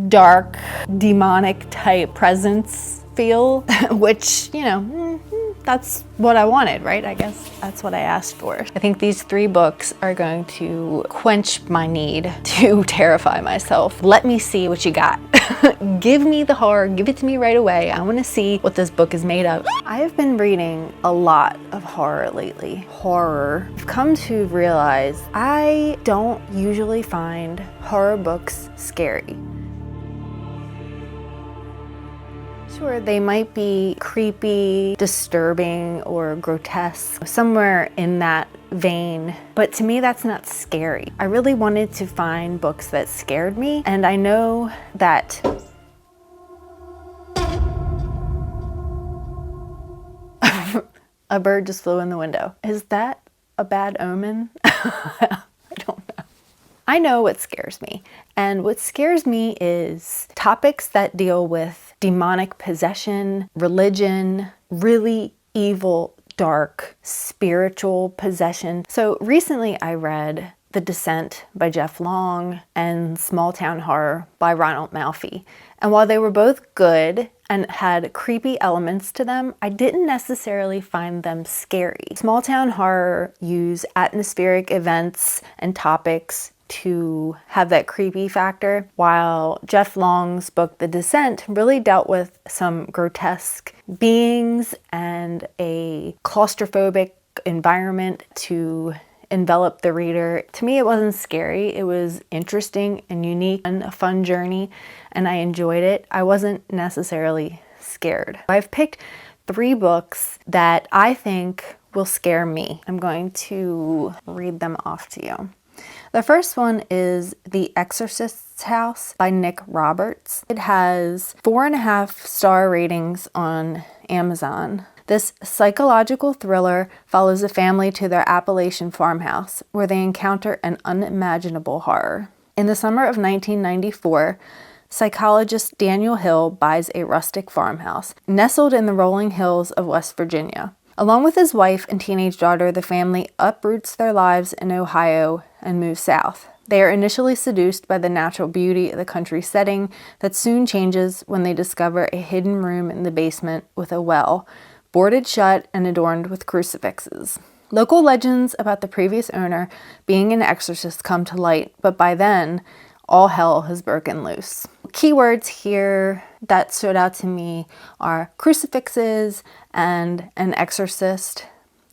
dark, demonic type presence feel, which, you know, that's what I wanted, right? I guess that's what I asked for. I think these 3 books are going to quench my need to terrify myself. Let me see what you got. Give me the horror, give it to me right away. I want to see what this book is made of. I have been reading a lot of horror lately. Horror. I've come to realize I don't usually find horror books scary. Sure, they might be creepy, disturbing, or grotesque, somewhere in that vein, but to me that's not scary. I really wanted to find books that scared me, and I know that a bird just flew in the window. Is that a bad omen? I don't know. I know what scares me, and what scares me is topics that deal with demonic possession, religion, really evil, dark, spiritual possession. So recently I read The Descent by Jeff Long and Small Town Horror by Ronald Malfi. And while they were both good and had creepy elements to them, I didn't necessarily find them scary. Small Town Horror use atmospheric events and topics to have that creepy factor, while Jeff Long's book, The Descent, really dealt with some grotesque beings and a claustrophobic environment to envelop the reader. To me, it wasn't scary. It was interesting and unique and a fun journey, and I enjoyed it. I wasn't necessarily scared. I've picked 3 books that I think will scare me. I'm going to read them off to you. The first one is The Exorcists House by Nick Roberts. It has 4.5-star ratings on Amazon. This psychological thriller follows a family to their Appalachian farmhouse, where they encounter an unimaginable horror. In the summer of 1994, psychologist Daniel Hill buys a rustic farmhouse nestled in the rolling hills of West Virginia. Along with his wife and teenage daughter, the family uproots their lives in Ohio and moves south. They are initially seduced by the natural beauty of the country setting that soon changes when they discover a hidden room in the basement with a well, boarded shut and adorned with crucifixes. Local legends about the previous owner being an exorcist come to light, but by then, all hell has broken loose. Keywords here that stood out to me are crucifixes and an exorcist,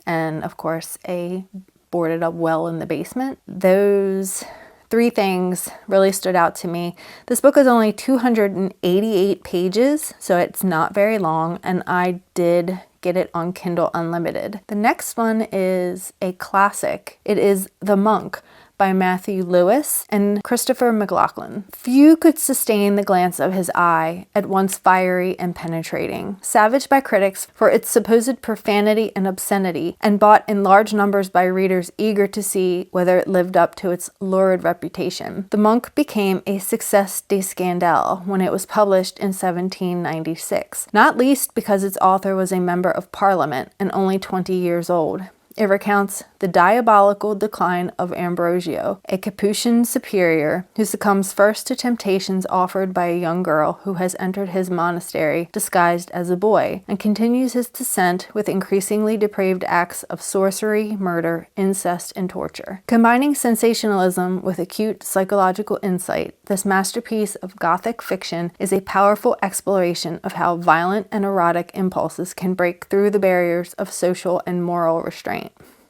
and of course a boarded up well in the basement. Those 3 things really stood out to me. This book is only 288 pages, so it's not very long, and I did get it on Kindle Unlimited. The next one is a classic. It is The Monk by Matthew Lewis and Christopher McLaughlin. Few could sustain the glance of his eye, at once fiery and penetrating. Savaged by critics for its supposed profanity and obscenity, and bought in large numbers by readers eager to see whether it lived up to its lurid reputation. The Monk became a succès de scandale when it was published in 1796, not least because its author was a member of Parliament and only 20 years old. It recounts the diabolical decline of Ambrosio, a Capuchin superior who succumbs first to temptations offered by a young girl who has entered his monastery disguised as a boy, and continues his descent with increasingly depraved acts of sorcery, murder, incest, and torture. Combining sensationalism with acute psychological insight, this masterpiece of Gothic fiction is a powerful exploration of how violent and erotic impulses can break through the barriers of social and moral restraint.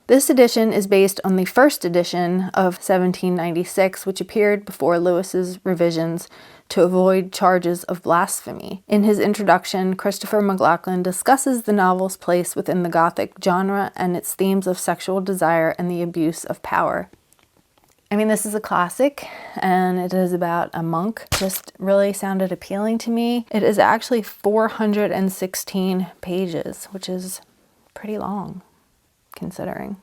This edition is based on the first edition of 1796, which appeared before Lewis's revisions to avoid charges of blasphemy. In his introduction, Christopher McLaughlin discusses the novel's place within the Gothic genre and its themes of sexual desire and the abuse of power. I mean, this is a classic, and it is about a monk. It just really sounded appealing to me. It is actually 416 pages, which is pretty long, considering.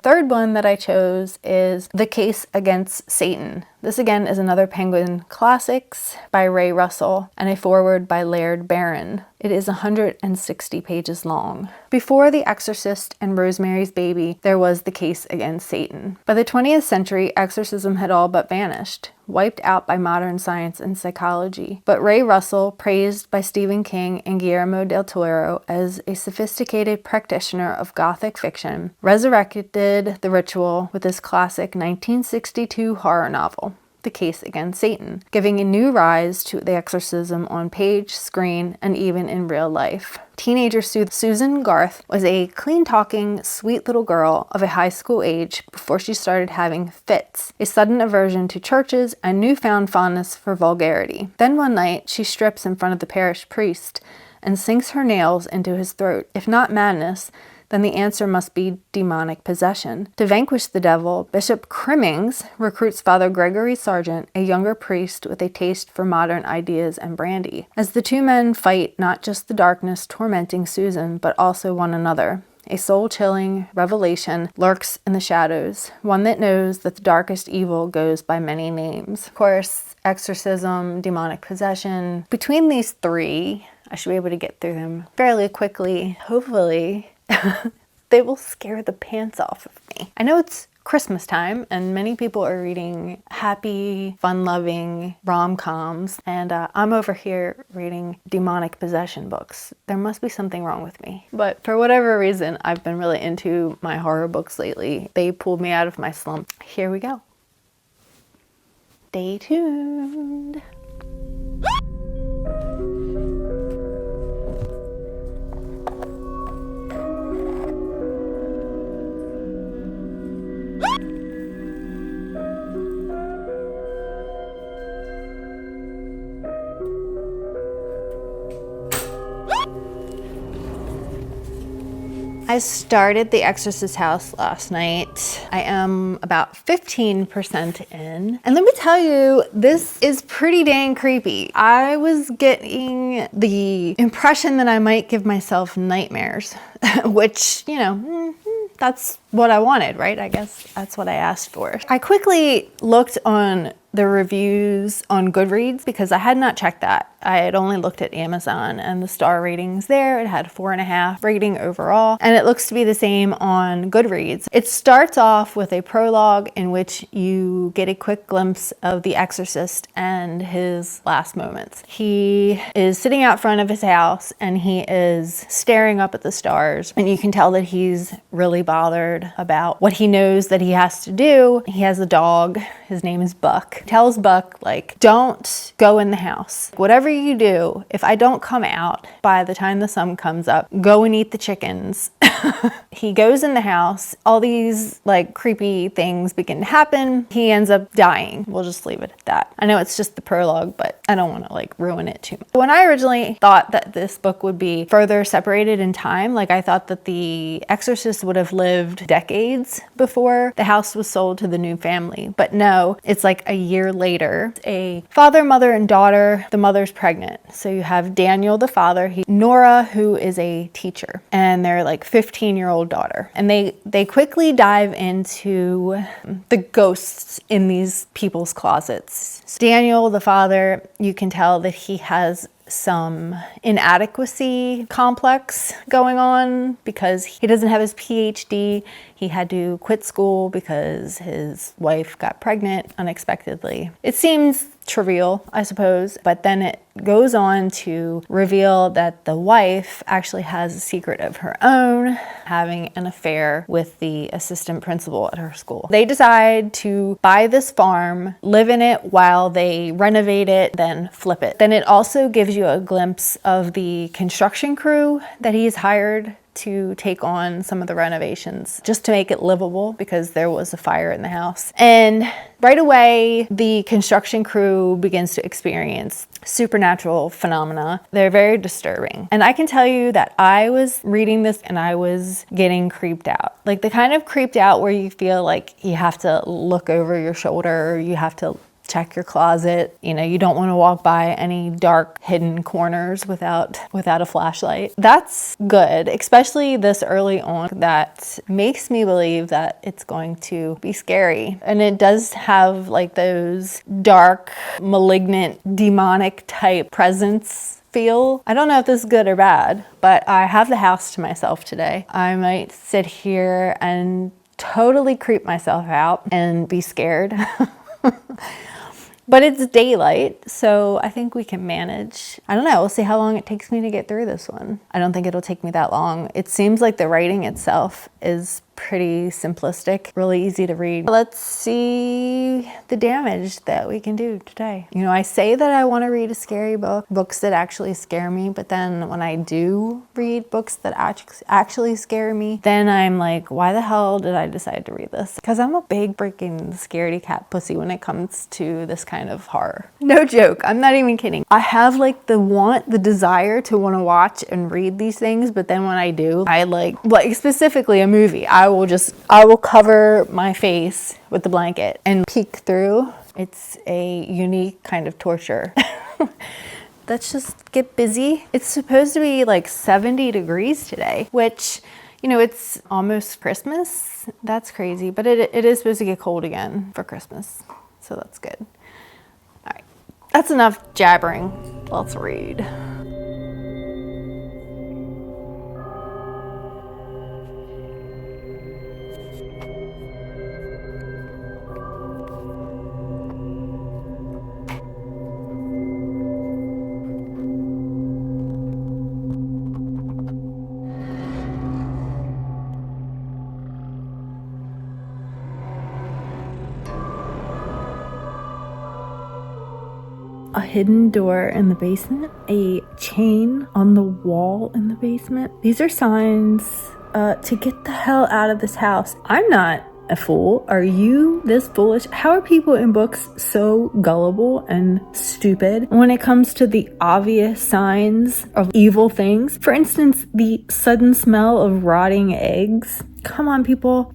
Third one that I chose is The Case Against Satan This again is another Penguin Classics by Ray Russell and a foreword by Laird Barron. It is 160 pages long. Before The Exorcist and Rosemary's Baby, there was the case against Satan. By the 20th century, exorcism had all but vanished, wiped out by modern science and psychology. But Ray Russell, praised by Stephen King and Guillermo del Toro as a sophisticated practitioner of Gothic fiction, resurrected the ritual with his classic 1962 horror novel, The Case Against Satan, giving a new rise to the exorcism on page, screen, and even in real life. Teenager Susan Garth was a clean-talking, sweet little girl of a high school age before she started having fits, a sudden aversion to churches, and newfound fondness for vulgarity. Then one night, she strips in front of the parish priest and sinks her nails into his throat. If not madness, then the answer must be demonic possession. To vanquish the devil, Bishop Crimmings recruits Father Gregory Sargent, a younger priest with a taste for modern ideas and brandy. As the two men fight not just the darkness tormenting Susan, but also one another, a soul-chilling revelation lurks in the shadows, one that knows that the darkest evil goes by many names. Of course, exorcism, demonic possession. Between these three, I should be able to get through them fairly quickly, hopefully. They will scare the pants off of me. I know it's Christmas time and many people are reading happy, fun-loving rom-coms, and I'm over here reading demonic possession books. There must be something wrong with me. But for whatever reason, I've been really into my horror books lately. They pulled me out of my slump. Here we go. Stay tuned. I started The Exorcists House last night. I am about 15% in. And let me tell you, this is pretty dang creepy. I was getting the impression that I might give myself nightmares, which, you know, that's what I wanted, right? I guess that's what I asked for. I quickly looked on the reviews on Goodreads because I had not checked that. I had only looked at Amazon and the star ratings there. It had 4.5 rating overall, and it looks to be the same on Goodreads. It starts off with a prologue in which you get a quick glimpse of the exorcist and his last moments. He is sitting out front of his house and he is staring up at the stars, and you can tell that he's really bothered about what he knows that he has to do. He has a dog. His name is Buck. He tells Buck, like, don't go in the house. Whatever you do, if I don't come out by the time the sun comes up, go and eat the chickens. He goes in the house. All these like creepy things begin to happen. He ends up dying. We'll just leave it at that. I know it's just the prologue, but I don't want to like ruin it too much. When I originally thought that this book would be further separated in time, like I thought that the Exorcist would have lived decades before the house was sold to the new family. But no, it's like a year later. A father, mother, and daughter. The mother's pregnant. So you have Daniel, the father, Nora, who is a teacher, and they're like 15-year-old daughter. And they quickly dive into the ghosts in these people's closets. So Daniel, the father, you can tell that he has some inadequacy complex going on because he doesn't have his PhD. He had to quit school because his wife got pregnant unexpectedly. It seems trivial, I suppose, but then it goes on to reveal that the wife actually has a secret of her own, having an affair with the assistant principal at her school. They decide to buy this farm, live in it while they renovate it, then flip it. Then it also gives you a glimpse of the construction crew that he's hired to take on some of the renovations just to make it livable because there was a fire in the house. And right away, the construction crew begins to experience supernatural phenomena. They're very disturbing. And I can tell you that I was reading this and I was getting creeped out. Like the kind of creeped out where you feel like you have to look over your shoulder, or you have to check your closet. You know, you don't want to walk by any dark hidden corners without a flashlight. That's good, especially this early on. That makes me believe that it's going to be scary. And it does have like those dark, malignant, demonic type presence feel. I don't know if this is good or bad, but I have the house to myself today. I might sit here and totally creep myself out and be scared. But it's daylight, so I think we can manage. I don't know, we'll see how long it takes me to get through this one. I don't think it'll take me that long. It seems like the writing itself is pretty simplistic, really easy to read. Let's see the damage that we can do today. You know, I say that I want to read a scary book, books that actually scare me, but then when I do read books that actually scare me, then I'm like, why the hell did I decide to read this? Because I'm a big freaking scaredy cat pussy when it comes to this kind of horror. No joke, I'm not even kidding. I have like the desire to want to watch and read these things, but then when I do, I like specifically a movie, I will cover my face with the blanket and peek through. It's a unique kind of torture. Let's just get busy. It's supposed to be like 70 degrees today, which, you know, it's almost Christmas. That's crazy, but it is supposed to get cold again for Christmas. So that's good. All right, that's enough jabbering. Let's read. A hidden door in the basement, a chain on the wall in the basement. These are signs to get the hell out of this house. I'm not a fool. Are you this foolish? How are people in books so gullible and stupid when it comes to the obvious signs of evil things? For instance, the sudden smell of rotting eggs. Come on, people.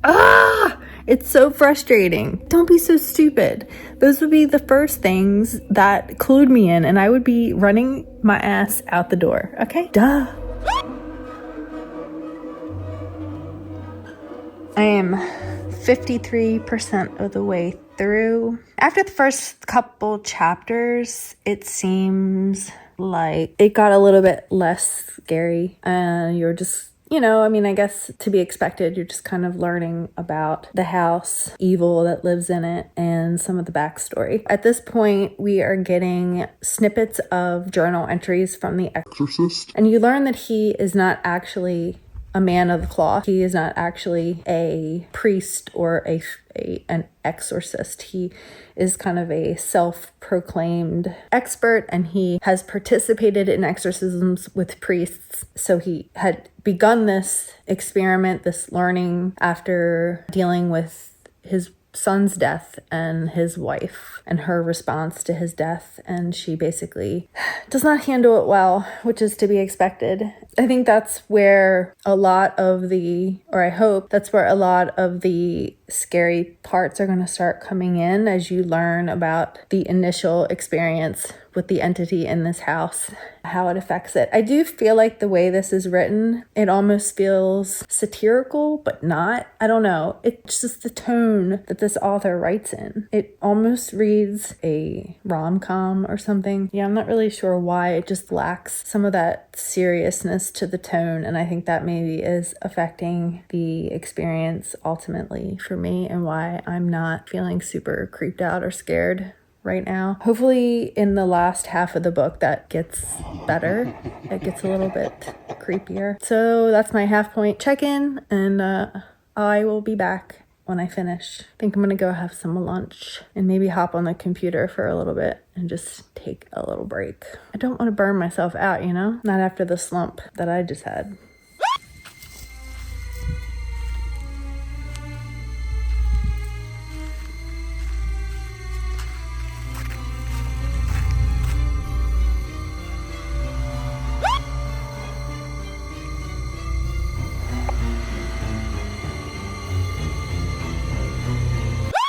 It's so frustrating. Don't be so stupid. Those would be the first things that clued me in, and I would be running my ass out the door. Okay? Duh. I am 53% of the way through. After the first couple chapters, it seems like it got a little bit less scary. You're just, you know, I mean, I guess to be expected, you're just kind of learning about the house, evil that lives in it, and some of the backstory. At this point, we are getting snippets of journal entries from the Exorcist. And you learn that he is not actually a man of the cloth. He is not actually a priest or an exorcist. He is kind of a self-proclaimed expert, and he has participated in exorcisms with priests. So he had begun this experiment, this learning, after dealing with his son's death and his wife and her response to his death, and she basically does not handle it well, which is to be expected. I think that's where a lot of the, or I hope that's where a lot of the scary parts are going to start coming in as you learn about the initial experience with the entity in this house, how it affects it. I do feel like the way this is written, it almost feels satirical, but not. I don't know. It's just the tone that this author writes in. It almost reads a rom-com or something. Yeah, I'm not really sure why. It just lacks some of that seriousness to the tone, and I think that maybe is affecting the experience ultimately for me, and why I'm not feeling super creeped out or scared right now. Hopefully in the last half of the book that gets better. It gets a little bit creepier. So that's my half point check-in, and I will be back when I finish. I think I'm gonna go have some lunch and maybe hop on the computer for a little bit and just take a little break. I don't want to burn myself out, you know? Not after the slump that I just had.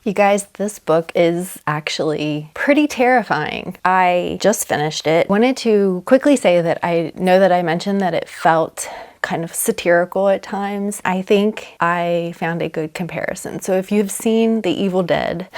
You guys, this book is actually pretty terrifying. I just finished it. Wanted to quickly say that I know that I mentioned that it felt kind of satirical at times. I think I found a good comparison. So if you've seen The Evil Dead,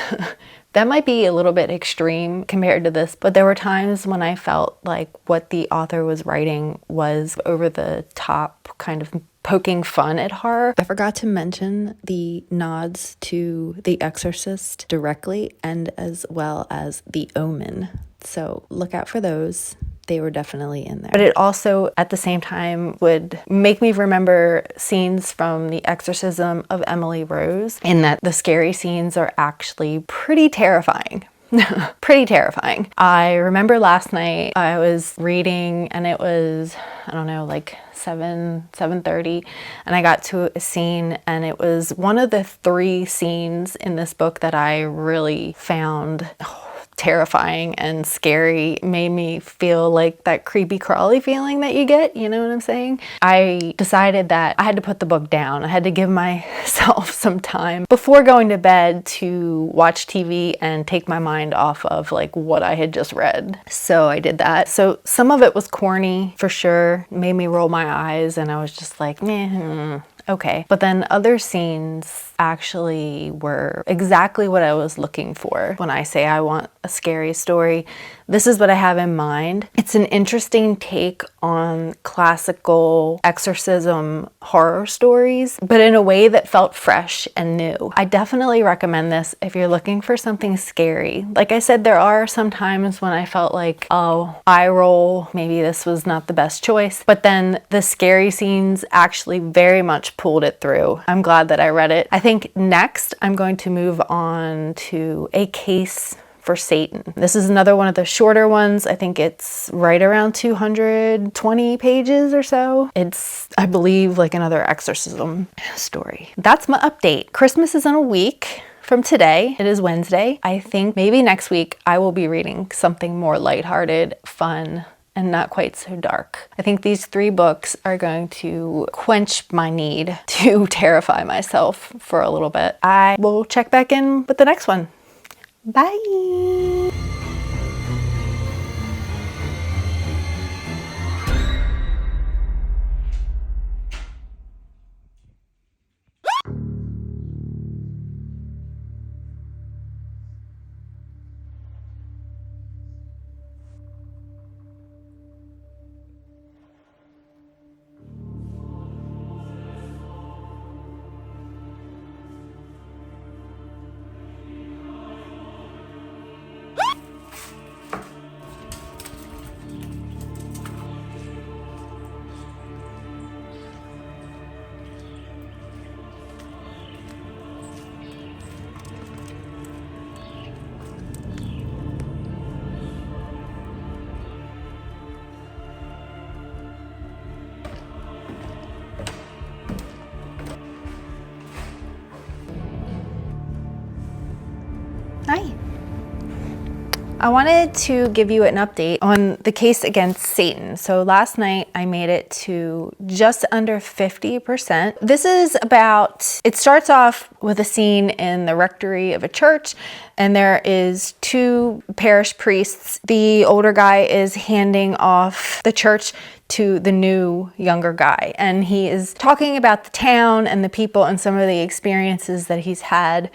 that might be a little bit extreme compared to this, but there were times when I felt like what the author was writing was over the top, kind of poking fun at horror. I forgot to mention the nods to The Exorcist directly, and as well as The Omen. So look out for those. They were definitely in there. But it also, at the same time, would make me remember scenes from The Exorcism of Emily Rose, in that the scary scenes are actually pretty terrifying. Pretty terrifying. I remember last night I was reading and it was, I don't know, like 7:30, and I got to a scene and it was one of the 3 scenes in this book that I really found terrifying and scary. Made me feel like that creepy crawly feeling that you get, you know what I'm saying? I decided that I had to put the book down. I had to give myself some time before going to bed to watch TV and take my mind off of like what I had just read. So I did that. So some of it was corny for sure, made me roll my eyes, and I was just like, meh, okay. But then other scenes actually were exactly what I was looking for. When I say I want a scary story, this is what I have in mind. It's an interesting take on classical exorcism horror stories, but in a way that felt fresh and new. I definitely recommend this if you're looking for something scary. Like I said, there are some times when I felt like, oh, eye roll, maybe this was not the best choice. But then the scary scenes actually very much pulled it through. I'm glad that I read it. I think next I'm going to move on to A Case for Satan. This is another one of the shorter ones. I think it's right around 220 pages or so. It's, I believe, like another exorcism story. That's my update. Christmas is in a week from today. It is Wednesday. I think maybe next week I will be reading something more lighthearted, fun, and not quite so dark. I think these 3 books are going to quench my need to terrify myself for a little bit. I will check back in with the next one. Bye! Hi. I wanted to give you an update on the case against Satan. So last night I made it to just under 50%. This is about, it starts off with a scene in the rectory of a church, and there is 2 parish priests. The older guy is handing off the church to the new younger guy, and he is talking about the town and the people and some of the experiences that he's had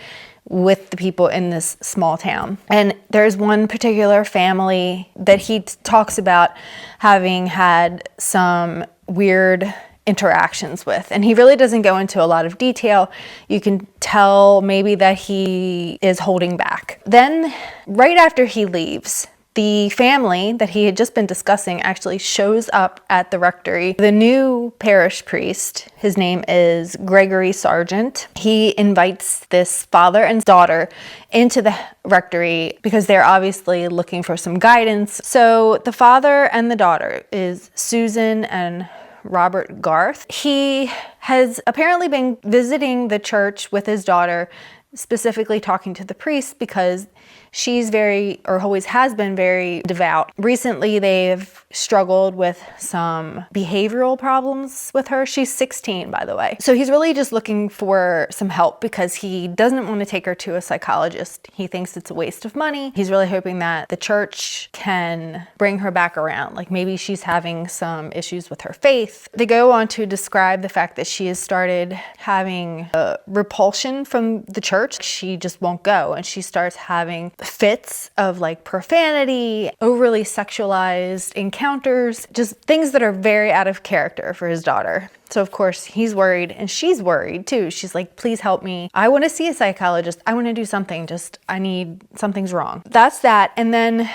with the people in this small town. And there's one particular family that he talks about having had some weird interactions with, and he really doesn't go into a lot of detail. You can tell maybe that he is holding back. Then right after he leaves, the family that he had just been discussing actually shows up at the rectory. The new parish priest, his name is Gregory Sargent. He invites this father and daughter into the rectory because they're obviously looking for some guidance. So the father and the daughter is Susan and Robert Garth. He has apparently been visiting the church with his daughter, specifically talking to the priest because she's very, or always has been very devout. Recently, they've struggled with some behavioral problems with her. She's 16, by the way. So he's really just looking for some help because he doesn't want to take her to a psychologist. He thinks it's a waste of money. He's really hoping that the church can bring her back around. Like maybe she's having some issues with her faith. They go on to describe the fact that she has started having a repulsion from the church. She just won't go, and she starts having fits of like profanity, overly sexualized encounters, just things that are very out of character for his daughter. So of course he's worried, and she's worried too. She's like, please help me. I want to see a psychologist. I want to do something. Something's wrong. That's that. And then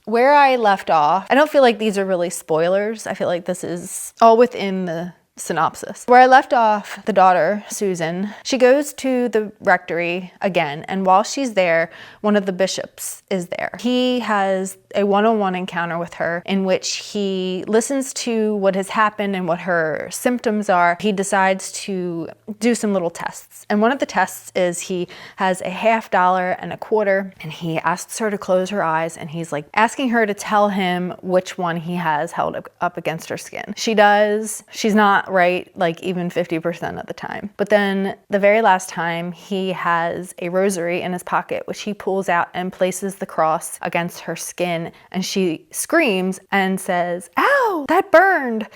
where I left off, I don't feel like these are really spoilers. I feel like this is all within the synopsis. Where I left off, the daughter, Susan, she goes to the rectory again, and while she's there, one of the bishops is there. He has a one-on-one encounter with her in which he listens to what has happened and what her symptoms are. He decides to do some little tests. And one of the tests is he has a $50 and a quarter, and he asks her to close her eyes, and he's like asking her to tell him which one he has held up against her skin. She does. She's not right, like even 50% of the time. But then the very last time, he has a rosary in his pocket, which he pulls out and places the cross against her skin, and she screams and says, "Ow, that burned."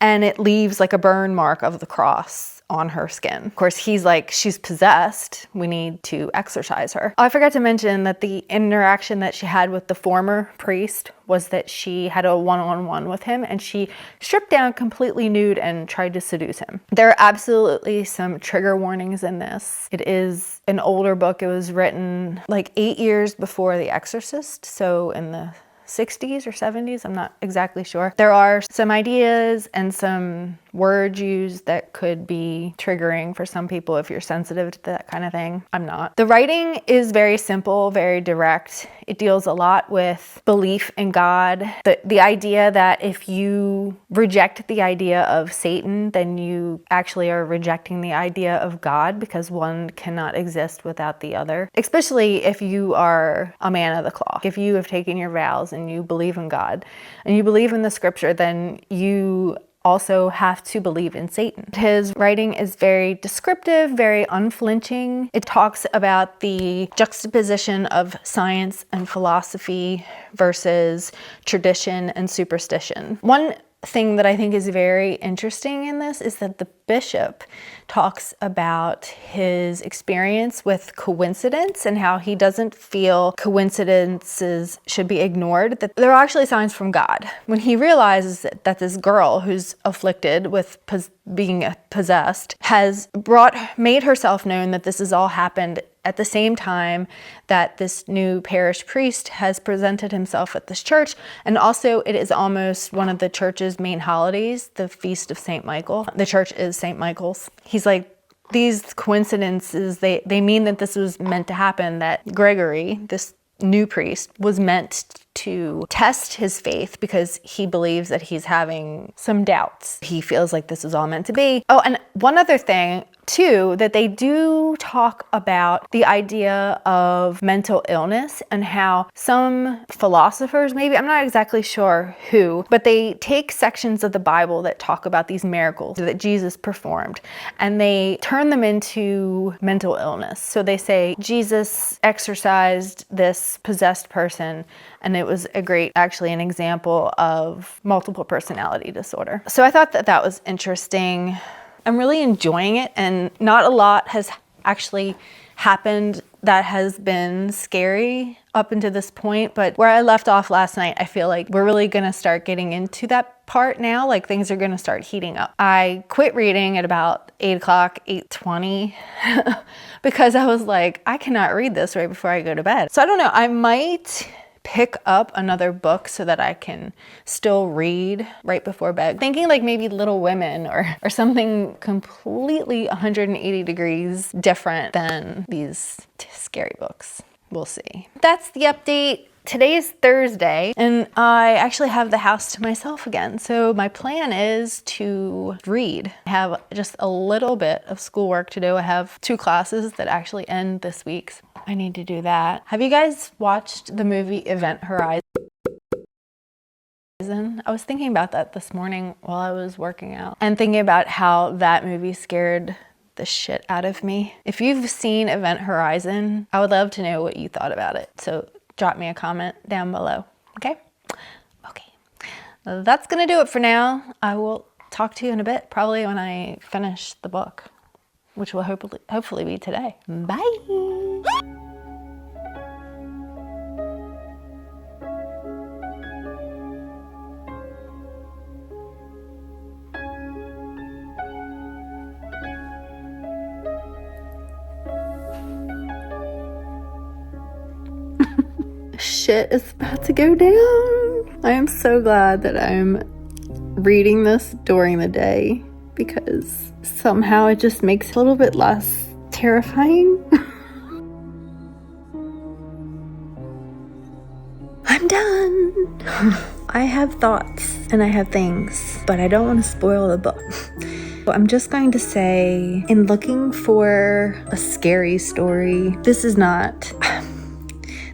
And it leaves like a burn mark of the cross on her skin. Of course, he's like, she's possessed. We need to exorcise her. I forgot to mention that the interaction that she had with the former priest was that she had a one-on-one with him, and she stripped down completely nude and tried to seduce him. There are absolutely some trigger warnings in this. It is an older book. It was written like 8 years before The Exorcist, so in the 60s or 70s, I'm not exactly sure. There are some ideas and some words used that could be triggering for some people if you're sensitive to that kind of thing. I'm not. The writing is very simple, very direct. It deals a lot with belief in God. The idea that if you reject the idea of Satan, then you actually are rejecting the idea of God, because one cannot exist without the other. Especially if you are a man of the cloth. If you have taken your vows and you believe in God and you believe in the scripture, then you also have to believe in Satan. His writing is very descriptive, very unflinching. It talks about the juxtaposition of science and philosophy versus tradition and superstition. One thing that I think is very interesting in this is that the bishop talks about his experience with coincidence and how he doesn't feel coincidences should be ignored, that there are actually signs from God. When he realizes that this girl who's afflicted with being possessed has made herself known, that this has all happened at the same time that this new parish priest has presented himself at this church. And also it is almost one of the church's main holidays, the Feast of St. Michael. The church is St. Michael's. He's like, these coincidences, they mean that this was meant to happen, that Gregory, this new priest, was meant to test his faith because he believes that he's having some doubts. He feels like this is all meant to be. Oh, and one other thing too, that they do talk about the idea of mental illness and how some philosophers, maybe, I'm not exactly sure who, but they take sections of the Bible that talk about these miracles that Jesus performed and they turn them into mental illness. So they say Jesus exorcised this possessed person, and it was an example of multiple personality disorder. So I thought that that was interesting. I'm really enjoying it, and not a lot has actually happened that has been scary up until this point. But where I left off last night, I feel like we're really gonna start getting into that part now. Like things are gonna start heating up. I quit reading at about 8 o'clock, 8:20, because I was like, I cannot read this right before I go to bed. So I don't know, I might pick up another book so that I can still read right before bed. Thinking like maybe Little Women or something completely 180 degrees different than these scary books. We'll see. That's the update. Today is Thursday and I actually have the house to myself again. So my plan is to read. I have just a little bit of schoolwork to do. I have 2 classes that actually end this week. So I need to do that. Have you guys watched the movie Event Horizon? I was thinking about that this morning while I was working out and thinking about how that movie scared the shit out of me. If you've seen Event Horizon, I would love to know what you thought about it. So drop me a comment down below, okay? Okay, that's gonna do it for now. I will talk to you in a bit, probably when I finish the book, which will hopefully be today. Bye. Shit is about to go down. I am so glad that I'm reading this during the day because somehow it just makes it a little bit less terrifying. I'm done. I have thoughts and I have things, but I don't want to spoil the book. So I'm just going to say, in looking for a scary story, this is not...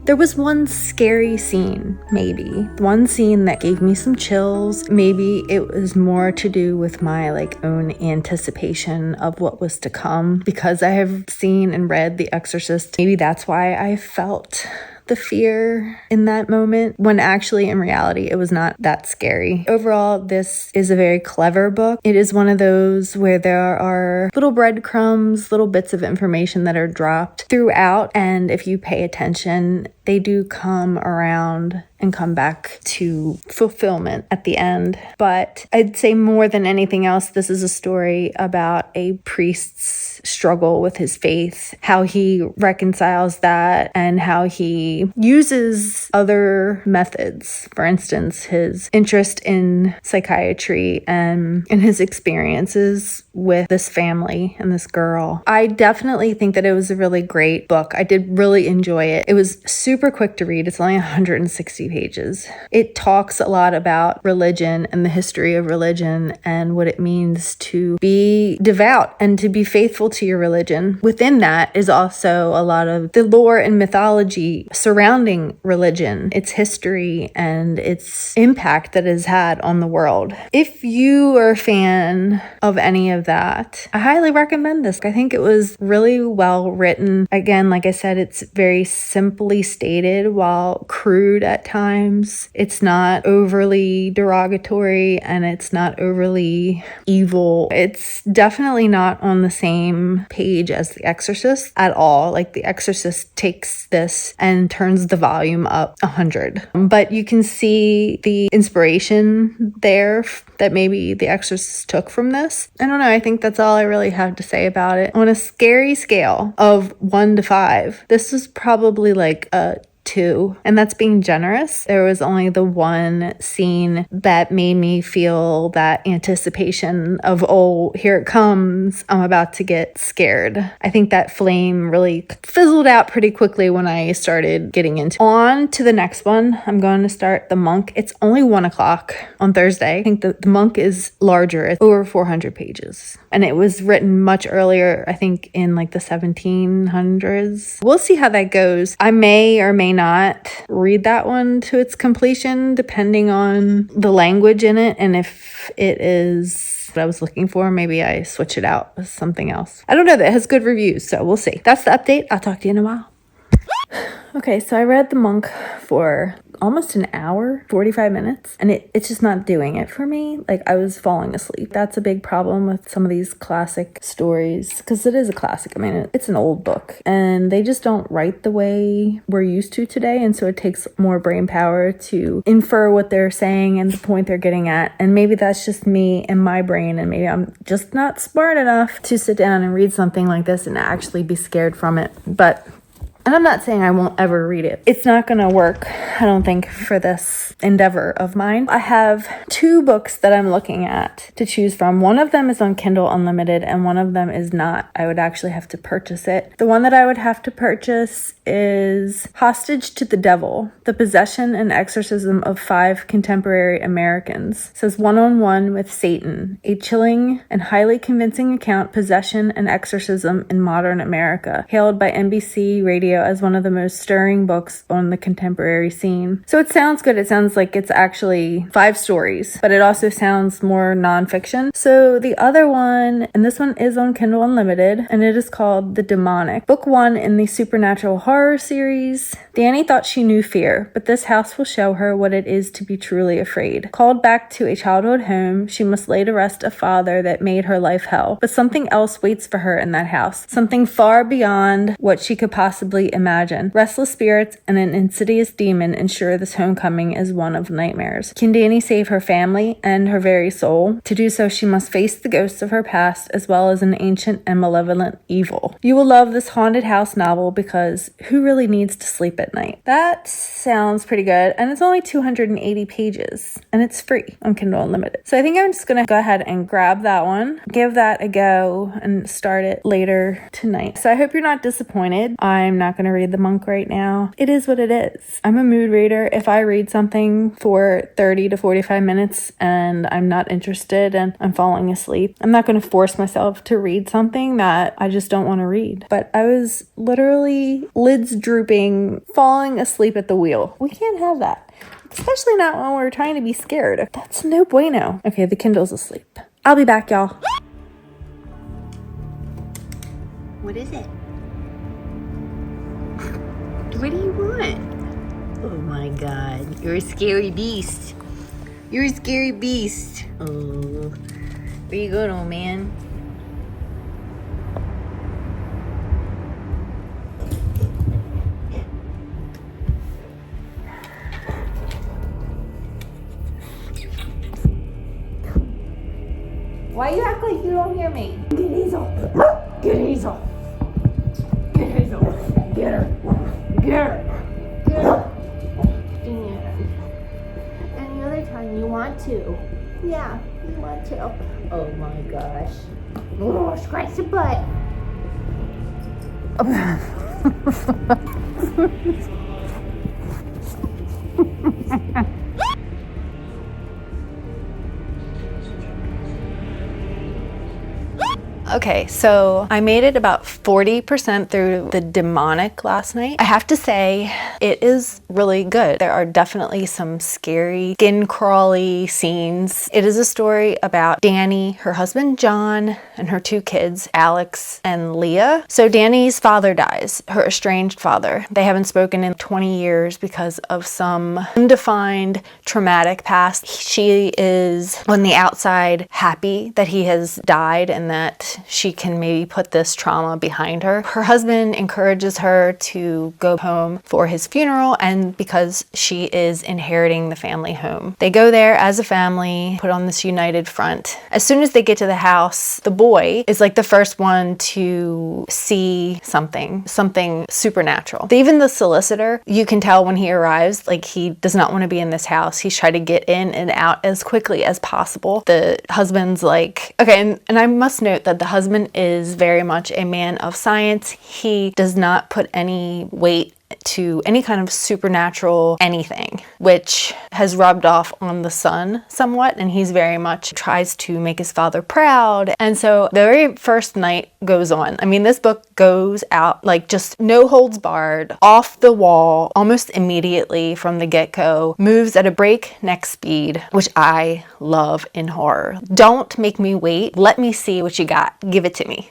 There was one scary scene, maybe. One scene that gave me some chills. Maybe it was more to do with my own anticipation of what was to come. Because I have seen and read The Exorcist, maybe that's why I felt the fear in that moment, when actually in reality it was not that scary. Overall, this is a very clever book. It is one of those where there are little breadcrumbs, little bits of information that are dropped throughout, and if you pay attention, they do come around and come back to fulfillment at the end. But I'd say more than anything else, this is a story about a priest's struggle with his faith, how he reconciles that, and how he uses other methods. For instance, his interest in psychiatry and his experiences with this family and this girl. I definitely think that it was a really great book. I did really enjoy it. It was super quick to read. It's only 160 pages. It talks a lot about religion and the history of religion and what it means to be devout and to be faithful to your religion. Within that is also a lot of the lore and mythology surrounding religion, its history, and its impact that it has had on the world. If you are a fan of any of that, I highly recommend this. I think it was really well written. Again, like I said, it's very simply stated while crude at times. It's not overly derogatory and it's not overly evil. It's definitely not on the same page as The Exorcist at all. The Exorcist takes this and turns the volume up 100. But you can see the inspiration there that maybe The Exorcist took from this. I don't know. I think that's all I really have to say about it. On a scary scale of 1 to 5, this is probably a 2, and that's being generous. There was only the one scene that made me feel that anticipation of, oh, here it comes, I'm about to get scared. I think that flame really fizzled out pretty quickly when I started getting into. On to the next one. I'm going to start The Monk. It's only 1 o'clock on Thursday. I think the Monk is larger. It's over 400 pages, and it was written much earlier, I think in the 1700s. We'll see how that goes. I may or may not read that one to its completion, depending on the language in it, and if it is what I was looking for, maybe I switch it out with something else. I don't know, that has good reviews, so we'll see. That's the update. I'll talk to you in a while. Okay, so I read The Monk for almost an hour, 45 minutes, and it's just not doing it for me. I was falling asleep. That's a big problem with some of these classic stories, because it is a classic. I mean, it's an old book, and they just don't write the way we're used to today, and so it takes more brain power to infer what they're saying and the point they're getting at, and maybe that's just me and my brain, and maybe I'm just not smart enough to sit down and read something like this and actually be scared from it. But And I'm not saying I won't ever read it. It's not gonna work, I don't think, for this endeavor of mine. I have 2 books that I'm looking at to choose from. One of them is on Kindle Unlimited and one of them is not. I would actually have to purchase it. The one that I would have to purchase is Hostage to the Devil: The Possession and Exorcism of 5 Contemporary Americans. It says One-on-One with Satan, a chilling and highly convincing account, possession and exorcism in modern America, hailed by NBC Radio as one of the most stirring books on the contemporary scene. So it sounds good. It sounds like it's actually 5 stories, but it also sounds more nonfiction. So the other one, and this one is on Kindle Unlimited, and it is called The Demonic, book 1 in the supernatural horror series. Danny thought she knew fear, but this house will show her what it is to be truly afraid. Called back to a childhood home, she must lay to rest a father that made her life hell. But something else waits for her in that house, something far beyond what she could possibly imagine. Restless spirits and an insidious demon ensure this homecoming is one of nightmares. Can Danny save her family and her very soul? To do so, she must face the ghosts of her past as well as an ancient and malevolent evil. You will love this haunted house novel because who really needs to sleep at night? That sounds pretty good, and it's only 280 pages, and it's free on Kindle Unlimited. So I think I'm just gonna go ahead and grab that one, give that a go, and start it later tonight. So I hope you're not disappointed. I'm not gonna read The Monk right now. It is what it is. I'm a mood reader. If I read something for 30 to 45 minutes and I'm not interested and I'm falling asleep, I'm not gonna force myself to read something that I just don't want to read. But I was literally lids drooping, falling asleep at the wheel. We can't have that. Especially not when we're trying to be scared. That's no bueno. Okay, the Kindle's asleep. I'll be back, y'all. What is it? What do you want? Oh my god, you're a scary beast. You're a scary beast. Oh, where you going, old man? Why you act like you don't hear me? Get Hazel. Get Hazel. Get Hazel. Get her. Get her. Get her. Any other time you want to. Yeah, you want to. Oh my gosh. Oh, scratch the butt. Okay, so I made it about 40% through The Demonic last night. I have to say, it is really good. There are definitely some scary, skin crawly scenes. It is a story about Danny, her husband John, and her 2 kids, Alex and Leah. So Danny's father dies, her estranged father. They haven't spoken in 20 years because of some undefined traumatic past. She is on the outside happy that he has died and that she can maybe put this trauma behind her. Her husband encourages her to go home for his funeral, and because she is inheriting the family home. They go there as a family, put on this united front. As soon as they get to the house, the boy is like the first one to see something supernatural. Even the solicitor, you can tell when he arrives, like he does not want to be in this house. He's trying to get in and out as quickly as possible. The husband's like, okay, and I must note that the husband is very much a man of science. He does not put any weight to any kind of supernatural anything, which has rubbed off on the son somewhat, and he's very much tries to make his father proud. And so the very first night goes on. I mean, this book goes out like just no holds barred, off the wall, almost immediately from the get-go, moves at a breakneck speed, which I love in horror. Don't make me wait. Let me see what you got. Give it to me.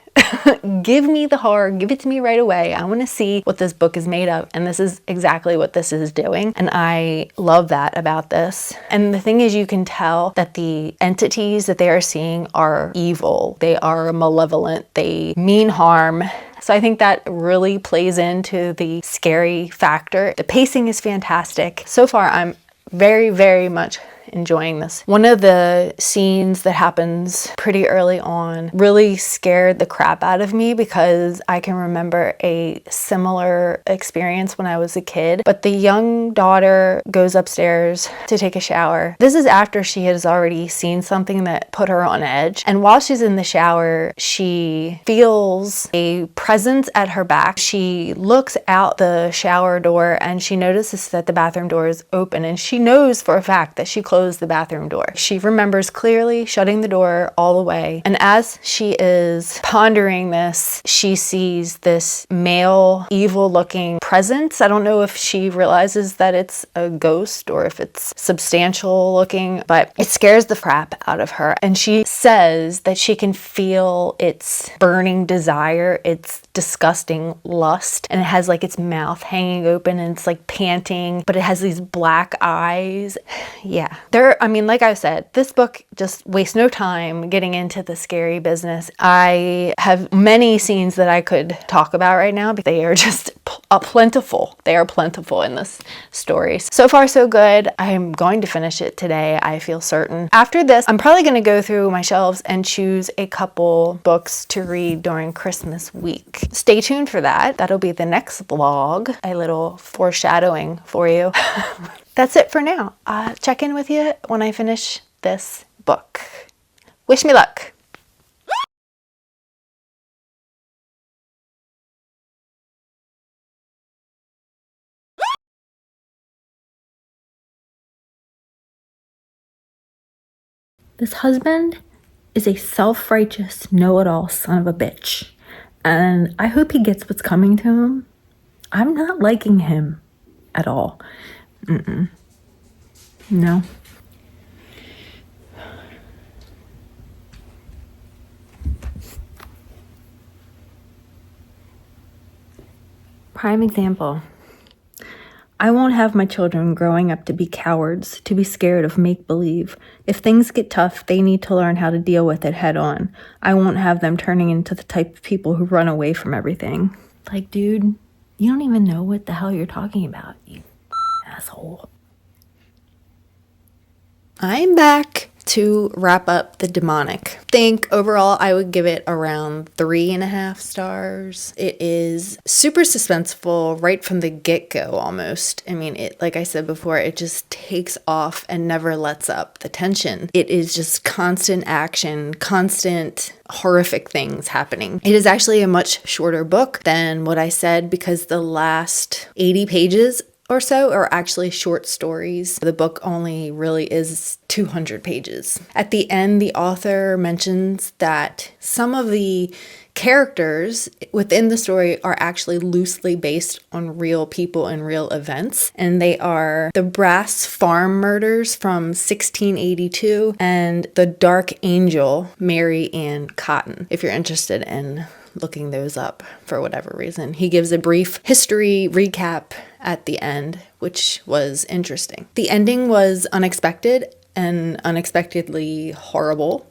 Give me the horror, give it to me right away. I want to see what this book is made of, and this is exactly what this is doing, and I love that about this. And the thing is, you can tell that the entities that they are seeing are evil. They are malevolent. They mean harm. So I think that really plays into the scary factor. The pacing is fantastic. So far, I'm very, very much enjoying this. One of the scenes that happens pretty early on really scared the crap out of me because I can remember a similar experience when I was a kid. But the young daughter goes upstairs to take a shower. This is after she has already seen something that put her on edge. And while she's in the shower, she feels a presence at her back. She looks out the shower door and she notices that the bathroom door is open, and she knows for a fact that she closed the bathroom door. She remembers clearly shutting the door all the way, and as she is pondering this, she sees this male, evil-looking presence. I don't know if she realizes that it's a ghost or if it's substantial looking, but it scares the crap out of her, and she says that she can feel its burning desire, its disgusting lust, and it has like its mouth hanging open and it's like panting, but it has these black eyes. Yeah, like I said, this book just wastes no time getting into the scary business. I have many scenes that I could talk about right now, but they are just plentiful. They are plentiful in this story. So far, so good. I'm going to finish it today, I feel certain. After this, I'm probably going to go through my shelves and choose a couple books to read during Christmas week. Stay tuned for that. That'll be the next vlog. A little foreshadowing for you. That's it for now. Check in with you when I finish this book. Wish me luck. This husband is a self-righteous, know-it-all son of a bitch. And I hope he gets what's coming to him. I'm not liking him at all. No. Prime example. I won't have my children growing up to be cowards, to be scared of make-believe. If things get tough, they need to learn how to deal with it head on. I won't have them turning into the type of people who run away from everything. Like, dude, you don't even know what the hell you're talking about, you asshole. I'm back to wrap up the demonic. I think overall I would give it around 3.5 stars. It is super suspenseful right from the get-go almost. I mean, it, like I said before, it just takes off and never lets up the tension. It is just constant action, constant horrific things happening. It is actually a much shorter book than what I said because the last 80 pages or so are actually short stories. The book only really is 200 pages. At the end, the author mentions that some of the characters within the story are actually loosely based on real people and real events. And they are the Brass Farm murders from 1682 and the Dark Angel, Mary Ann Cotton, if you're interested in looking those up for whatever reason. He gives a brief history recap at the end, which was interesting. The ending was unexpected and unexpectedly horrible.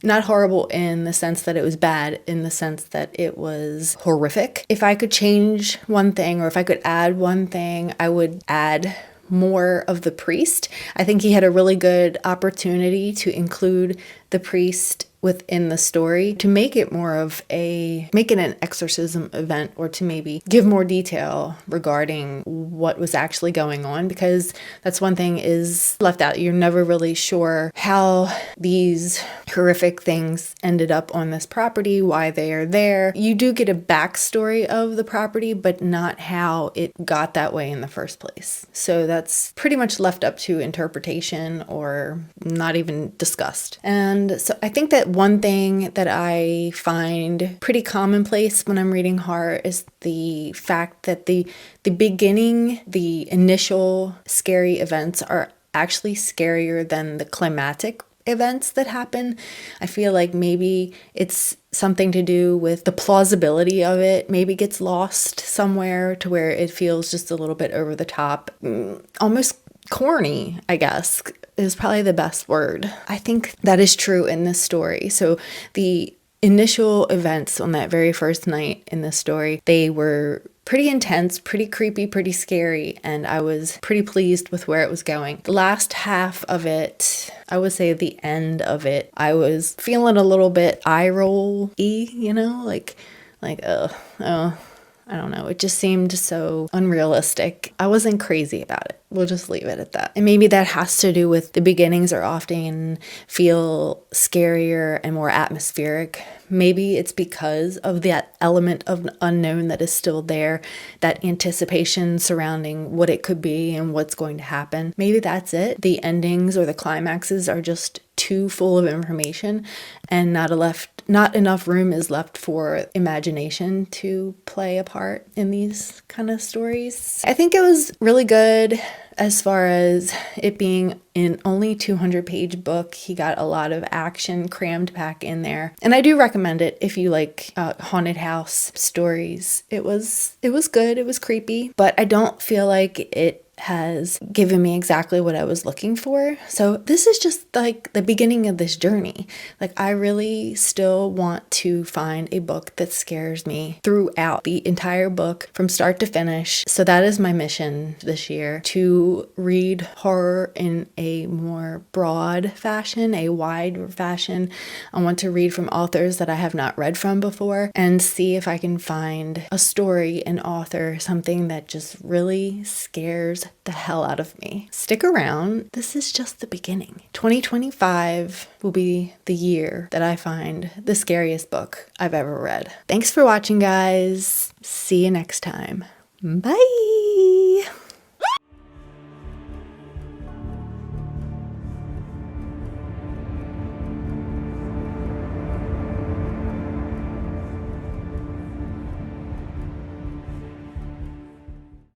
Not horrible in the sense that it was bad, in the sense that it was horrific. If I could change one thing, or if I could add one thing, I would add more of the priest. I think he had a really good opportunity to include the priest within the story to make it an exorcism event, or to maybe give more detail regarding what was actually going on, because that's one thing is left out. You're never really sure how these horrific things ended up on this property, why they are there. You do get a backstory of the property, but not how it got that way in the first place. So that's pretty much left up to interpretation or not even discussed. And so I think that one thing that I find pretty commonplace when I'm reading horror is the fact that the beginning, the initial scary events are actually scarier than the climatic events that happen. I feel like maybe it's something to do with the plausibility of it, maybe gets lost somewhere to where it feels just a little bit over the top, almost corny, I guess, is probably the best word. I think that is true in this story. So the initial events on that very first night in this story, they were pretty intense, pretty creepy, pretty scary, and I was pretty pleased with where it was going. The last half of it, I would say the end of it, I was feeling a little bit eye roll-y, you know, like, oh, I don't know. It just seemed so unrealistic. I wasn't crazy about it. We'll just leave it at that. And maybe that has to do with the beginnings are often feel scarier and more atmospheric. Maybe it's because of that element of unknown that is still there, that anticipation surrounding what it could be and what's going to happen. Maybe that's it. The endings or the climaxes are just too full of information and not enough room is left for imagination to play a part in these kind of stories. I think it was really good as far as it being an only 200-page book. He got a lot of action crammed back in there. And I do recommend it if you like haunted house stories. It was good. It was creepy, but I don't feel like it has given me exactly what I was looking for. So this is just like the beginning of this journey. Like I really still want to find a book that scares me throughout the entire book from start to finish. So that is my mission this year, to read horror in a more broad fashion, a wide fashion. I want to read from authors that I have not read from before and see if I can find a story, an author, something that just really scares the hell out of me. Stick around. This is just the beginning. 2025 will be the year that I find the scariest book I've ever read. Thanks for watching, guys. See you next time. Bye.